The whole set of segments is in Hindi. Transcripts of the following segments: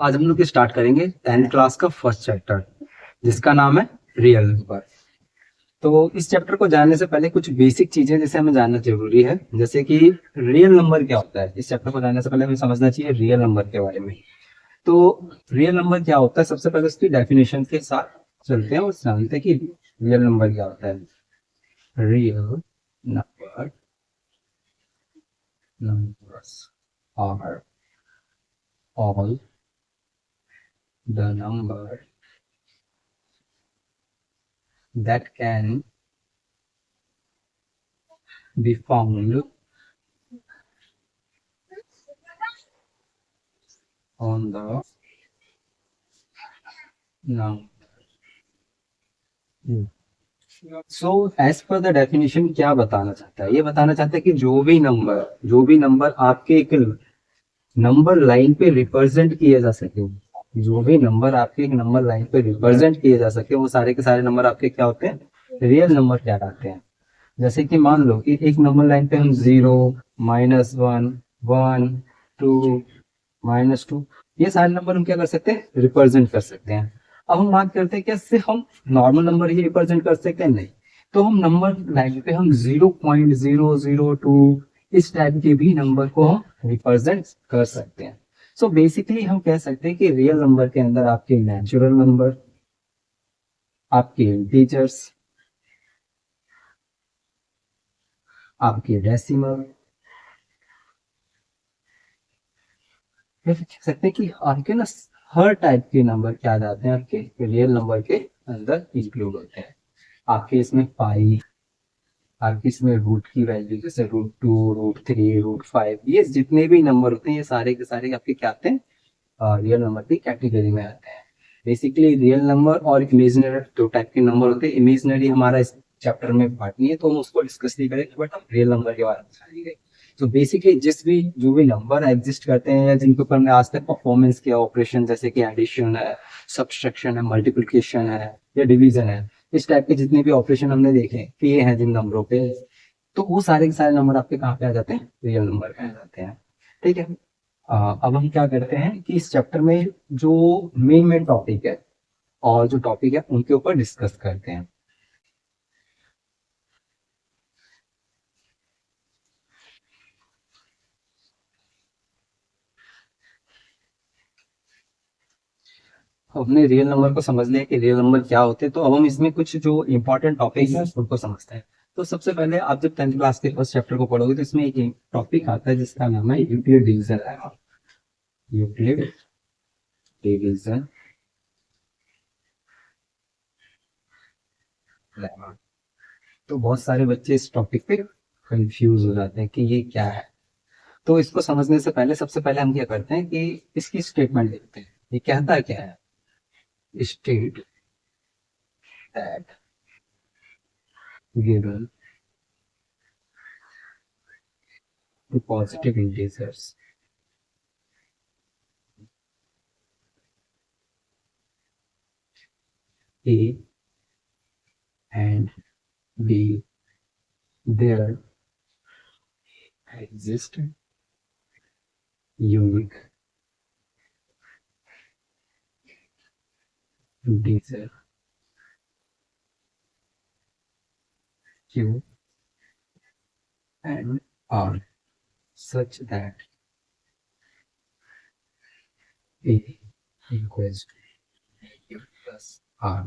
आज हम लोग स्टार्ट करेंगे 10th क्लास का फर्स्ट चैप्टर जिसका नाम है रियल नंबर। तो इस चैप्टर को जानने से पहले कुछ बेसिक चीजें जैसे हमें जानना जरूरी है, जैसे कि रियल नंबर क्या होता है। इस चैप्टर को जानने से पहले हमें समझना चाहिए रियल नंबर के बारे में। तो रियल नंबर क्या होता है, सबसे पहले उसकी डेफिनेशन के साथ चलते हैं और जानते हैं कि रियल नंबर क्या होता है। Real number numbers are all the number that can be found on the number. So as per the definition क्या बताना चाहता है, ये बताना चाहता है कि जो भी नंबर आपके एक नंबर लाइन पे रिप्रेजेंट किए जा सके, जो भी नंबर आपके एक नंबर लाइन पे रिप्रेजेंट किए जा सके, वो सारे के सारे नंबर आपके क्या होते हैं, रियल नंबर कहलाते हैं। जैसे कि मान लो कि एक नंबर लाइन पे हम 0, -1, 1, 2, -2, ये सारे नंबर हम क्या कर सकते हैं, रिप्रेजेंट कर सकते हैं। अब हम बात करते हैं क्या सिर्फ हम नॉर्मल नंबर ही रिप्रेजेंट कर सकते हैं, नहीं। तो हम नंबर लाइन पे हम 0.002 इस टाइप के भी नंबर को हम रिप्रेजेंट कर सकते हैं। सो बेसिकली हम कह सकते हैं कि रियल नंबर के अंदर आपके नेचुरल नंबर, आपके इंटीजर्स, आपके डेसिमल, फिर कह सकते हैं कि आपके ना हर टाइप के नंबर क्या जाते हैं आपके रियल नंबर के अंदर इंक्लूड होते हैं। आपके इसमें पाई, आपके इसमें रूट की वैल्यू जैसे √2, √3, √5, ये जितने भी नंबर होते हैं ये सारे के सारे आपके क्या आते हैं, रियल नंबर की कैटेगरी में आते हैं। बेसिकली रियल नंबर और इमेजिनरी दो टाइप के नंबर होते हैं। इमेजिनरी हमारा इस चैप्टर में पार्ट नहीं है तो हम उसको डिस्कस नहीं करेंगे, बट हम रियल नंबर के बारे में जानेंगे। तो बेसिकली जो भी नंबर एग्जिस्ट करते हैं या जिनके ऊपर हमने आज तक परफॉर्मेंस किया, ऑपरेशन जैसे कि एडिशन है, सब्सट्रैक्शन है, मल्टीप्लिकेशन है या डिवीजन है, इस टाइप के जितने भी ऑपरेशन हमने देखे किए हैं जिन नंबरों पे, तो वो सारे के सारे नंबर आपके कहाँ पे आ जाते हैं, रियल नंबर पे आ जाते हैं। ठीक है। अब हम क्या करते हैं कि इस चैप्टर में जो मेन टॉपिक है और जो टॉपिक है उनके ऊपर डिस्कस करते हैं। हमने रियल नंबर को समझ लिया कि रियल नंबर क्या होते हैं, तो अब हम इसमें कुछ जो इंपॉर्टेंट टॉपिक है उनको समझते हैं। तो सबसे पहले आप जब 10th क्लास के फर्स्ट चैप्टर को पढ़ोगे तो इसमें एक टॉपिक आता है जिसका नाम है Euclid division lemma. Euclid division lemma. तो बहुत सारे बच्चे इस टॉपिक पे कंफ्यूज हो जाते हैं कि ये क्या है। तो इसको समझने से पहले सबसे पहले हम क्या करते हैं कि इसकी स्टेटमेंट देखते हैं, ये कहता क्या है। State that given the positive integers a and b, there exist unique integer q and r such that a equals to q plus r,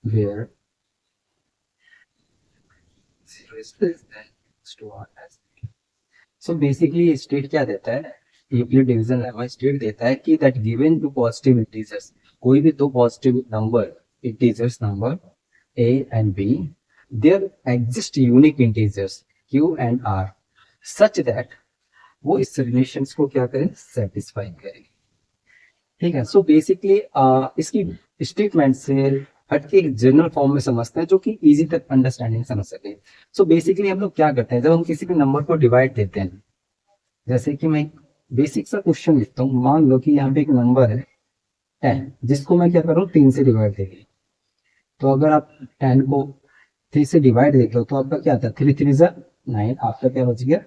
where 0 is less than equals to r as। So basically state क्या देता है, यूक्लिड डिवीजन लेमा स्टेट देता है कि that given two positive integers, कोई भी दो positive number integers number a and b, there exist unique integers q and r such that वो इस रिलेशंस को क्या करें, सेटिस्फाई करें। ठीक है। सो बेसिकली इसकी स्टेटमेंट से हटके एक जनरल फॉर्म में समझते हैं जो कि इजी तक अंडरस्टैंडिंग समझ सके। सो बेसिकली हम लोग क्या करते हैं जब हम किसी भी नंबर को डिवाइड देते हैं, जैसे कि मैं बेसिक सा क्वेश्चन लिखता हूँ। मान लो कि यहाँ पे एक नंबर है 10, जिसको मैं क्या कर रहा हूँ 3 से डिवाइड देंगे। तो अगर आप 10 को 3 से डिवाइड देख लो तो आपका क्या आता है, 3 3 जा 9, आपका क्या बच गया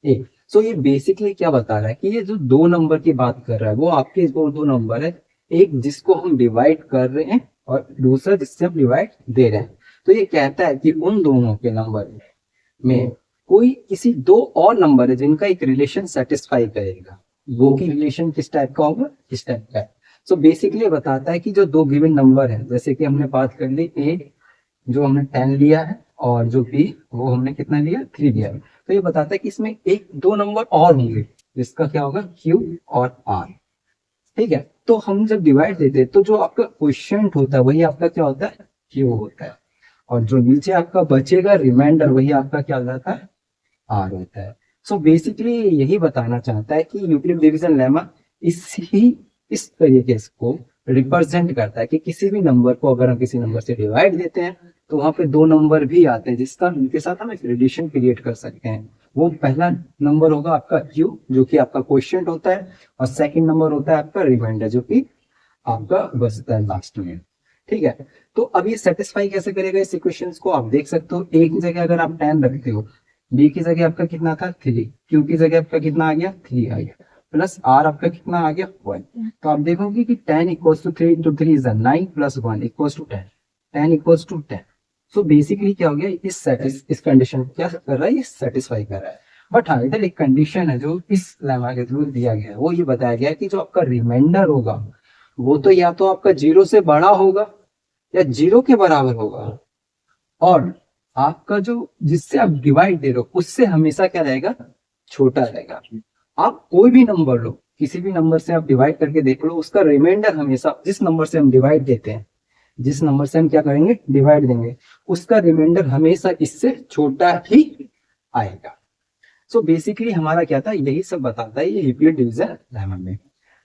8। सो ये बेसिकली क्या बता रहा है कि ये जो दो नंबर की बात कर रहा है वो आपके जो दो नंबर है एक जिसको हम डिवाइड कर रहे हैं और दूसरा जिससे हम डिवाइड दे रहे हैं। तो ये कहता है कि उन दोनों के नंबर में कोई किसी दो और नंबर है जिनका एक रिलेशन सेटिस्फाई करेगा, वो की रिलेशन किस टाइप का होगा, इस टाइप का है। सो बेसिकली बताता है कि जो दो गिवन नंबर है, जैसे कि हमने बात कर ली ए जो हमने 10 लिया है और जो बी वो हमने कितना लिया 3 लिया है, तो ये बताता है कि इसमें एक दो नंबर और होंगे जिसका क्या होगा क्यू और आर। ठीक है, तो हम जब डिवाइड देते हैं तो जो आपका क्वेश्चन होता है वही आपका क्या होता है क्यू होता है, और जो नीचे आपका बचेगा रिमाइंडर वही आपका क्या हो जाता है आर होता है। सो बेसिकली यही बताना चाहता है कि यूक्लिड डिवीजन लेमा इस तरीके को रिप्रेजेंट करता है कि किसी भी नंबर को अगर हम किसी नंबर से डिवाइड देते हैं तो वहां पे दो नंबर भी आते हैं जिसका उनके साथ हम एक रिलेशन क्रिएट कर सकते हैं। वो पहला नंबर होगा आपका क्यू जो कि आपका क्वोशिएंट होता है, और सेकंड नंबर होता है आपका रिमाइंडर जो कि आपका बचता है लास्ट में। ठीक है, तो अब ये सेटिस्फाई कैसे करेगा इस इक्वेशंस को, आप देख सकते हो। ए की जगह अगर आप 10 रखते हो, बी की जगह आपका कितना था 3, क्यू की जगह आपका कितना आ गया 3 आ गया, प्लस आर आपका कितना आ गया 1। तो आप देखोगे कि 10 equals to 3 into 3 is 9 plus 1 equals to 10, 10 equals to 10। So basically क्या हो गया, इस कंडीशन को क्या कर रहा है, ये सेटिस्फाई कर रहा है। बट हाँ इधर एक कंडीशन है जो इस लेमा के थ्रू दिया गया है, वो ये बताया गया है कि जो आपका रिमाइंडर होगा वो तो या तो आपका 0 से बड़ा होगा या 0 के बराबर होगा, और आपका जो जिससे आप डिवाइड दे रहे हो उससे हमेशा क्या रहेगा छोटा रहेगा। आप कोई भी नंबर लो, किसी भी नंबर से आप डिवाइड करके देख लो, उसका रिमाइंडर हमेशा जिस नंबर से हम डिवाइड देते हैं, जिस नंबर से हम क्या करेंगे डिवाइड देंगे, उसका रिमाइंडर हमेशा इससे छोटा ही आएगा। सो बेसिकली हमारा क्या था, यही सब बताता है ये यूक्लिड डिवीजन लेमा में।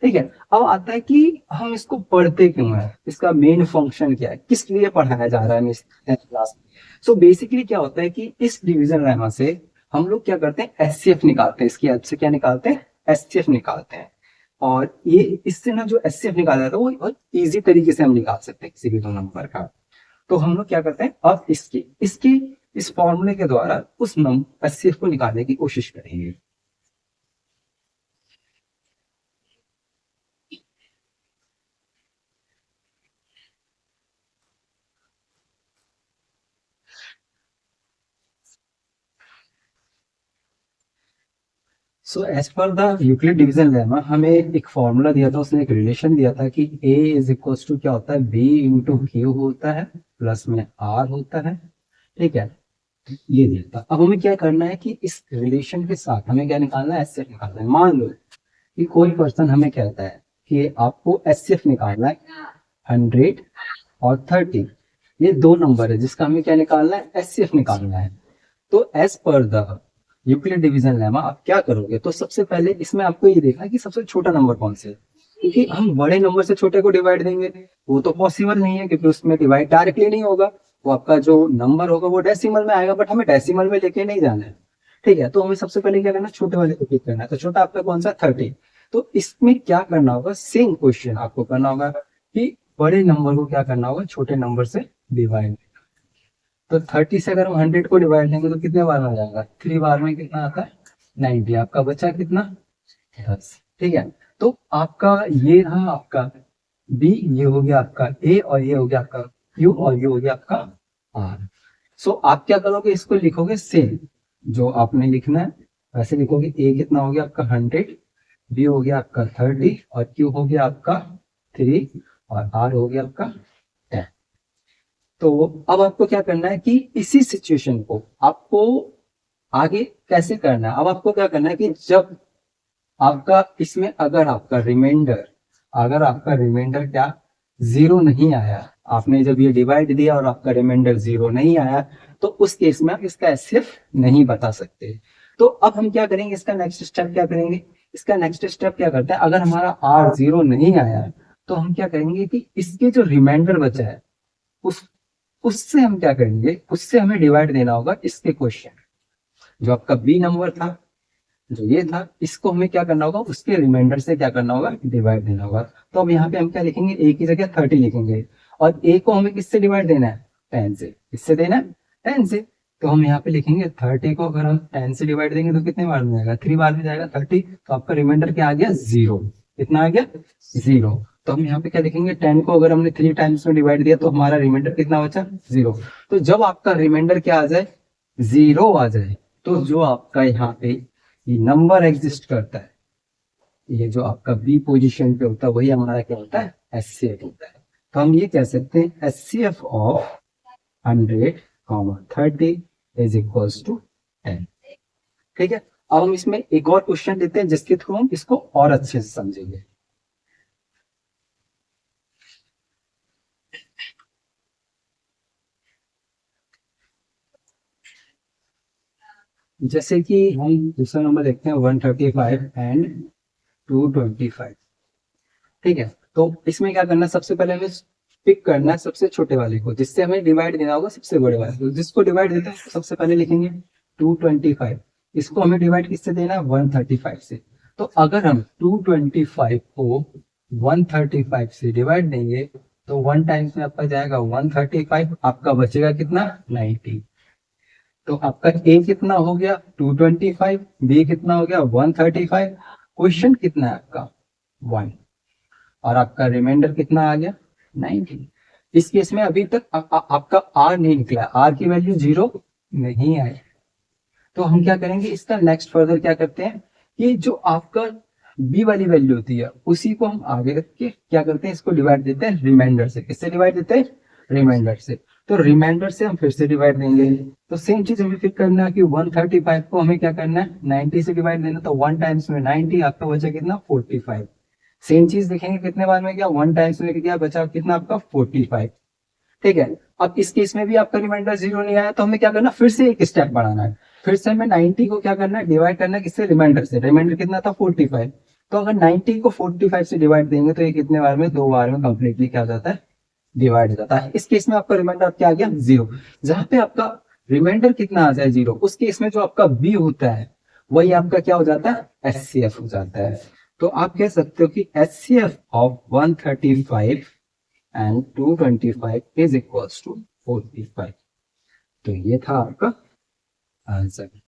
ठीक है, अब आता है कि हम इसको पढ़ते क्यों है, इसका मेन फंक्शन क्या है, किस लिए पढ़ाया जा रहा है इस क्लास में। सो बेसिकली क्या होता है कि इस डिवीजन लेमा से हम लोग क्या करते हैं एचसीएफ निकालते हैं, इसकी हेल्प से क्या निकालते हैं एचसीएफ निकालते हैं। और ये इससे ना जो एचसीएफ निकाला जाता है वो बहुत ईजी तरीके से हम निकाल सकते हैं किसी भी दो नंबर का। तो हम लोग क्या करते हैं अब इसके इसके इस फॉर्मूले के द्वारा उस नंबर एचसीएफ को निकालने की कोशिश करेंगे। So as per the Euclid division lemma हमें एक फॉर्मूला दिया था, उसने एक रिलेशन दिया था कि a इज इक्वल्स टू क्या होता है b इंटू क्यू होता है प्लस में r होता है। ठीक है, ये दिया था। अब हमें क्या करना है कि इस रिलेशन के साथ हमें क्या निकालना है एचसीएफ निकालना है। मान लो कि कोई पर्सन हमें कहता है कि आपको एचसीएफ निकालना है 100 और 30, ये दो नंबर है जिसका हमें क्या निकालना है एचसीएफ निकालना है। तो as per the Euclid division lemma आप क्या करोगे, तो सबसे पहले इसमें आपको ये देखना है कि सबसे छोटा नंबर कौन से है, क्योंकि हम बड़े नंबर से छोटे को डिवाइड देंगे वो तो पॉसिबल नहीं है, क्योंकि उसमें डिवाइड डायरेक्टली नहीं होगा, वो आपका जो नंबर होगा वो डेसिमल में आएगा, बट हमें डेसिमल में लेके नहीं जाना है। ठीक है, तो हमें सबसे पहले क्या करना है छोटे वाले को पिक करना है। तो छोटा आपका कौन सा 30, तो इसमें क्या करना होगा सेम क्वेश्चन आपको करना होगा कि बड़े नंबर को क्या करना होगा छोटे नंबर से डिवाइड। तो 30 से अगर हम 100 को डिवाइड देंगे तो कितने बार में आ जाएगा 3 बार में कितना आता है 90, आपका बचा कितना 10। ठीक है, तो आपका ये रहा आपका बी, ये हो गया आपका ए, और ये हो गया आपका क्यू, और ये हो गया आपका आर। सो आप क्या करोगे इसको लिखोगे सेम जो आपने लिखना है वैसे लिखोगे। ए कितना हो गया आपका 100, बी हो गया आपका 30, और क्यू हो गया आपका 3, और आर हो गया आपका 10। तो अब आपको क्या करना है कि इसी सिचुएशन को आपको आगे कैसे करना है। अब आपको क्या करना है कि जब आपका इसमें अगर आपका रिमाइंडर क्या 0 नहीं आया, आपने जब ये डिवाइड दिया और आपका रिमाइंडर 0 नहीं आया, तो उस केस में आप इसका एचसीएफ नहीं बता सकते। तो अब हम क्या करेंगे, इसका नेक्स्ट स्टेप क्या करेंगे, इसका नेक्स्ट स्टेप क्या करता है, अगर हमारा आर 0 नहीं आया तो हम क्या करेंगे कि इसके जो रिमाइंडर बचा है उससे हम क्या करेंगे, उससे हमें डिवाइड देना होगा इसके क्वेश्चन। जो आपका बी नंबर था जो ये था, इसको हमें क्या करना होगा उसके रिमाइंडर से क्या करना होगा डिवाइड देना होगा। तो अब यहाँ पे हम क्या लिखेंगे, ए की जगह 30 लिखेंगे, और ए को हमें किससे डिवाइड देना है 10 से, किससे देना है 10 से। तो हम यहाँ पे लिखेंगे 30 को अगर हम 10 से डिवाइड देंगे तो कितने बार में जाएगा 3 बार में जाएगा 30, तो आपका रिमाइंडर क्या आ गया 0, कितना आ गया 0। तो हम यहाँ पे क्या लिखेंगे, 10 को अगर हमने 3 टाइम्स में डिवाइड दिया तो हमारा रिमाइंडर कितना बचा, 0। तो जब आपका रिमाइंडर क्या आ जाए, 0 आ जाए, तो जो आपका यहाँ पे ये नंबर एग्जिस्ट करता है, ये जो आपका बी पोजीशन पे होता है, वही हमारा क्या होता है, एचसीएफ होता है। तो हम ये कह सकते हैं HCF of 100, 30 is equals to 10। ठीक है, अब हम इसमें एक और क्वेश्चन लेते हैं जिसके थ्रू हम इसको और अच्छे से समझेंगे। जैसे कि हम दूसरा नंबर देखते हैं 135 एंड 225। ठीक है, तो इसमें क्या करना है, सबसे पहले हमें पिक करना है सबसे छोटे वाले को, जिससे हमें डिवाइड देना होगा सबसे बड़े वाले को। जिसको डिवाइड देते हैं सबसे पहले लिखेंगे 225। इसको हमें डिवाइड किससे देना है, 135 से। तो अगर हम 225 को 135 से डिवाइड देंगे तो 1 टाइम्स में आपका जाएगा 135, आपका बचेगा कितना, 90। तो आपका ए कितना हो गया, 225, बी कितना हो गया, 135, क्वेश्चन कितना है आपका 1, और आपका रिमाइंडर कितना आ गया, 90। इस केस में अभी तक आपका आर नहीं निकला, आर की वैल्यू 0 नहीं आई। तो हम क्या करेंगे, इसका नेक्स्ट फर्दर क्या करते हैं कि जो आपका बी वाली वैल्यू होती है उसी को हम आगे रख के क्या करते हैं, इसको डिवाइड देते हैं रिमाइंडर से। किससे डिवाइड देते हैं, रिमाइंडर से। तो रिमाइंडर से हम फिर से डिवाइड देंगे। तो सेम चीज हमें फिर करना है कि 135 को हमें क्या करना है, 90 से डिवाइड देना। तो 1 टाइम्स में 90, आपका बचा कितना, 45। सेम चीज देखेंगे कितने बार में, क्या 1 टाइम्स में क्या बचा कितना आपका, 45। ठीक है, अब इस केस में भी आपका रिमाइंडर 0 नहीं आया, तो हमें क्या करना, फिर से एक स्टेप बढ़ाना है। फिर से हमें 90 को क्या करना है, डिवाइड करना है किससे, रिमाइंडर से। रिमाइंडर कितना था, 45। तो अगर 90 को 45 से डिवाइड देंगे तो ये कितने बार में, 2 बार में कंप्लीटली क्या हो जाता है, डिवाइड हो जाता है। इस केस में आपका रिमाइंडर क्या आ गया, 0। जहां पे आपका रिमाइंडर कितना आ जाए, 0, उस केस में जो आपका बी होता है वही आपका क्या हो जाता है, एचसीएफ हो जाता है। तो आप कह सकते हो कि HCF of 135 and 225 is equals to 45। तो ये था आपका आंसर।